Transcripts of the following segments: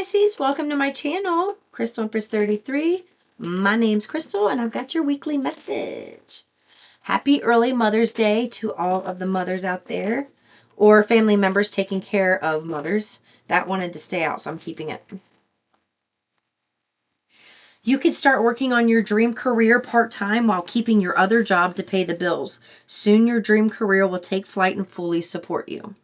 Pisces, welcome to my channel, Crystal Empress 33. My name's Crystal and I've got your weekly message. Happy early Mother's Day to all of the mothers out there or family members taking care of mothers. That wanted to stay out, so I'm keeping it. You could start working on your dream career part-time while keeping your other job to pay the bills. Soon your dream career will take flight and fully support you.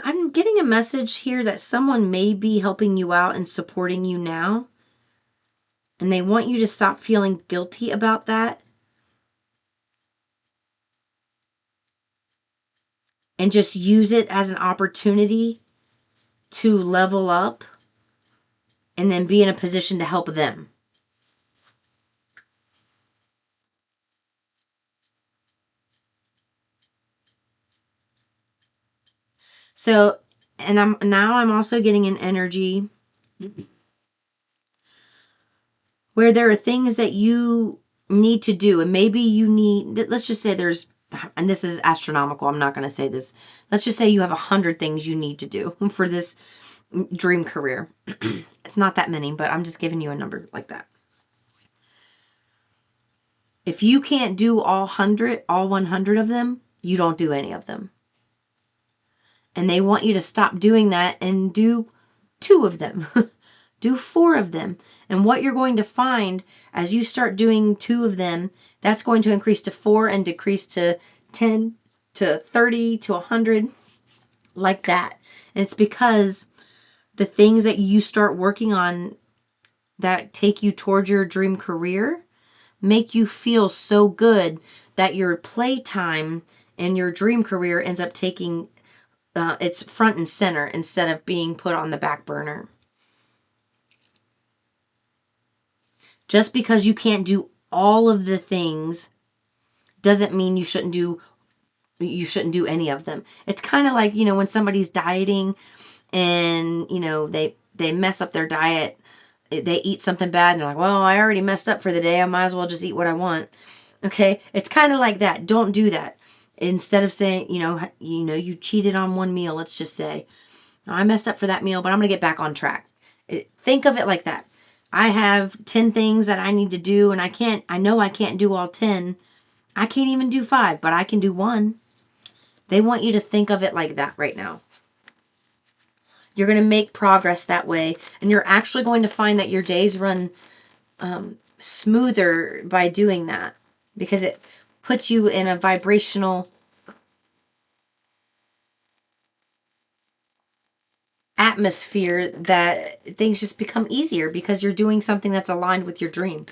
I'm getting a message here that someone may be helping you out and supporting you now. And they want you to stop feeling guilty about that. And just use it as an opportunity to level up and then be in a position to help them. So, and I'm also getting an energy where there are things that you need to do, and maybe you need, let's just say there's, and this is astronomical, I'm not going to say this, let's just say you have 100 things you need to do for this dream career. It's not that many, but I'm just giving you a number like that. If you can't do all 100 of them, you don't do any of them. And they want you to stop doing that and do 2 of them. Do 4 of them. And what you're going to find as you start doing 2 of them, that's going to increase to 4 and decrease to 10 to 30 to 100, like that. And it's because the things that you start working on that take you towards your dream career make you feel so good that your playtime and your dream career ends up taking it's front and center instead of being put on the back burner. Just because you can't do all of the things doesn't mean you shouldn't do any of them. It's kind of like, when somebody's dieting and, they mess up their diet. They eat something bad and they're like, well, I already messed up for the day. I might as well just eat what I want. Okay. It's kind of like that. Don't do that. Instead of saying, you cheated on one meal, let's just say, I messed up for that meal, but I'm going to get back on track. Think of it like that. I have 10 things that I need to do and I know I can't do all 10. I can't even do 5, but I can do 1. They want you to think of it like that right now. You're going to make progress that way. And you're actually going to find that your days run smoother by doing that. Because it puts you in a vibrational atmosphere that things just become easier because you're doing something that's aligned with your dream.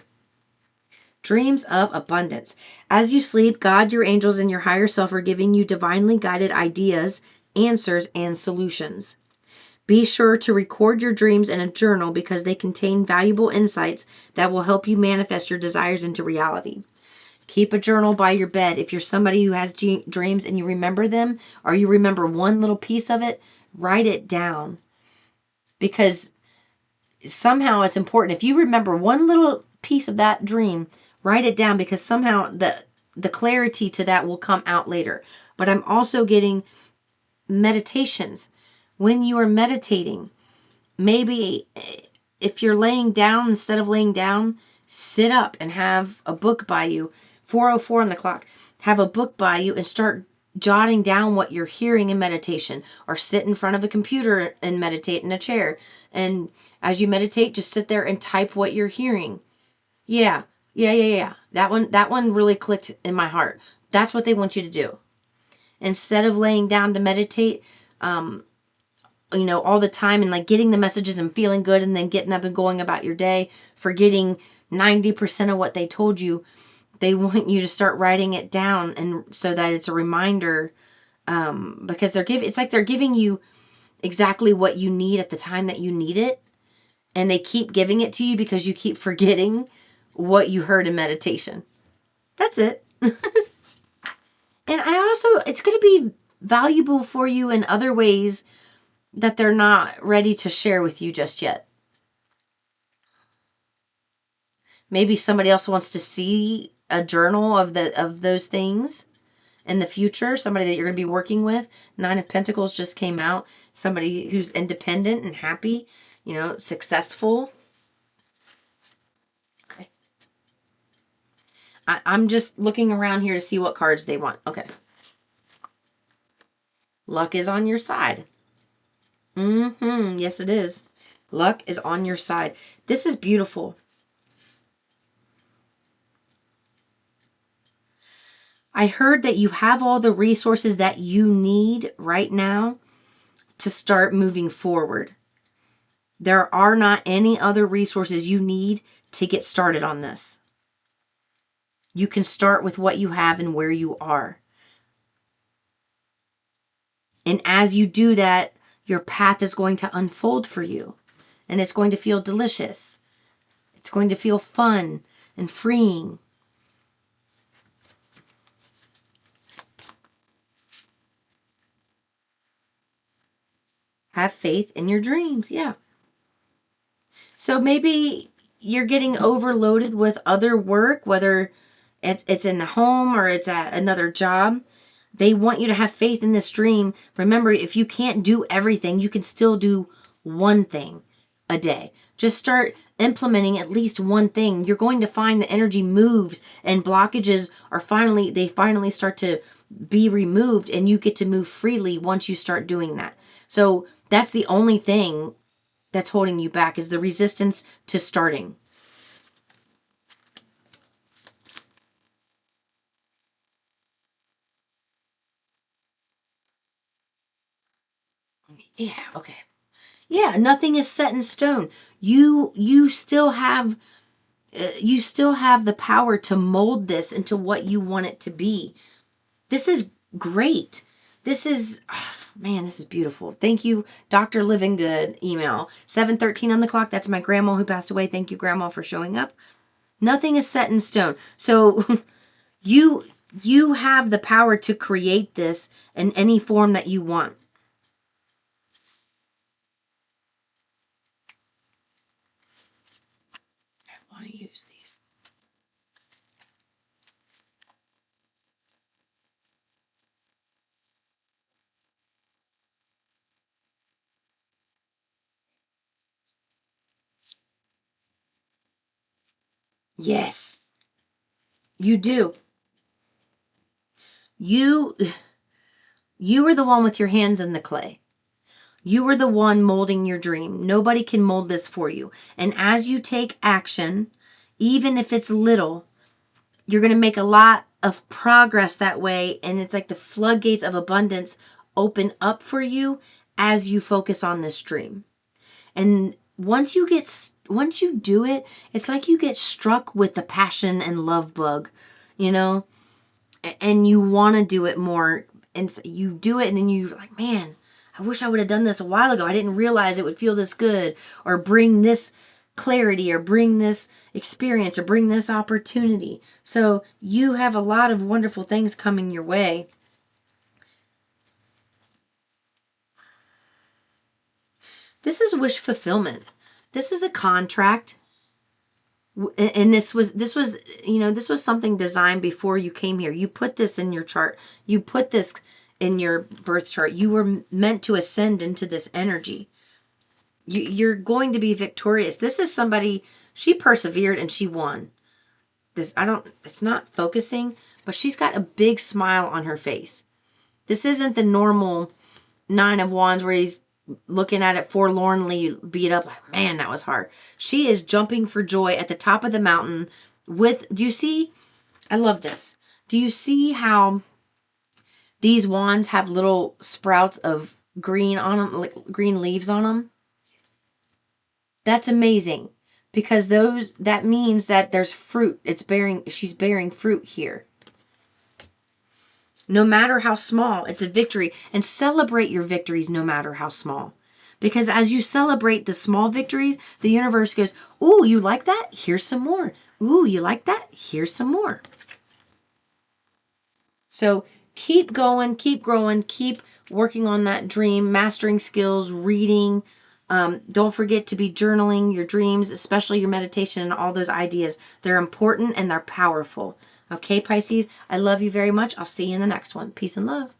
Dreams of abundance. As you sleep, God, your angels, and your higher self are giving you divinely guided ideas, answers, and solutions. Be sure to record your dreams in a journal because they contain valuable insights that will help you manifest your desires into reality. Keep a journal by your bed. If you're somebody who has dreams and you remember them, or you remember one little piece of it, write it down. Because somehow it's important. If you remember one little piece of that dream, write it down because somehow the clarity to that will come out later. But I'm also getting meditations. When you are meditating, maybe if you're laying down, instead of laying down, sit up and have a book by you. 4:04 on the clock. Have a book by you and start jotting down what you're hearing in meditation, or sit in front of a computer and meditate in a chair. And as you meditate, just sit there and type what you're hearing. Yeah. That one really clicked in my heart. That's what they want you to do. Instead of laying down to meditate, all the time and like getting the messages and feeling good and then getting up and going about your day, forgetting 90% of what they told you, they want you to start writing it down, and so that it's a reminder, because it's like they're giving you exactly what you need at the time that you need it, and they keep giving it to you because you keep forgetting what you heard in meditation. That's it. And it's going to be valuable for you in other ways that they're not ready to share with you just yet. Maybe somebody else wants to see a journal of those things in the future. Somebody that you're going to be working with. Nine of Pentacles just came out. Somebody who's independent and happy, successful. Okay. I'm just looking around here to see what cards they want. Okay. Luck is on your side. Yes, it is. Luck is on your side. This is beautiful. I heard that you have all the resources that you need right now to start moving forward. There are not any other resources you need to get started on this. You can start with what you have and where you are. And as you do that, your path is going to unfold for you. And it's going to feel delicious. It's going to feel fun and freeing. Have faith in your dreams. Yeah. So maybe you're getting overloaded with other work, whether it's in the home or it's at another job. They want you to have faith in this dream. Remember, if you can't do everything, you can still do one thing a day. Just start implementing at least one thing. You're going to find the energy moves and blockages they finally start to be removed, and you get to move freely once you start doing that. So that's the only thing that's holding you back, is the resistance to starting. Yeah, okay. Yeah, nothing is set in stone. You still have the power to mold this into what you want it to be. This is great. This is, man, this is beautiful. Thank you, Dr. Living Good email. 7:13 on the clock. That's my grandma who passed away. Thank you, Grandma, for showing up. Nothing is set in stone. So you you have the power to create this in any form that you want. I want to use these. Yes, you do. You you are the one with your hands in the clay. You are the one molding your dream. Nobody can mold this for you. And as you take action, even if it's little, you're going to make a lot of progress that way. And it's like the floodgates of abundance open up for you as you focus on this dream. And once you do it, it's like you get struck with the passion and love bug, you know, and you want to do it more. And so you do it, and then you're like, man, I wish I would have done this a while ago. I didn't realize it would feel this good, or bring this clarity, or bring this experience, or bring this opportunity. So you have a lot of wonderful things coming your way. This is wish fulfillment. This is a contract. And this was something designed before you came here. You put this in your chart. You put this in your birth chart. You were meant to ascend into this energy. You're going to be victorious. This is somebody, she persevered and she won. It's not focusing, but she's got a big smile on her face. This isn't the normal Nine of Wands where he's looking at it forlornly beat up, like, man, that was hard. She is jumping for joy at the top of the mountain do you see? I love this. Do you see how these wands have little sprouts of green on them, like green leaves on them? That's amazing, because that means that there's fruit. She's bearing fruit here. No matter how small, it's a victory. And celebrate your victories no matter how small. Because as you celebrate the small victories, the universe goes, ooh, you like that? Here's some more. Ooh, you like that? Here's some more. So keep going, keep growing, keep working on that dream, mastering skills, reading, Don't forget to be journaling your dreams, especially your meditation and all those ideas. They're important and they're powerful. Okay, Pisces, I love you very much. I'll see you in the next one. Peace and love.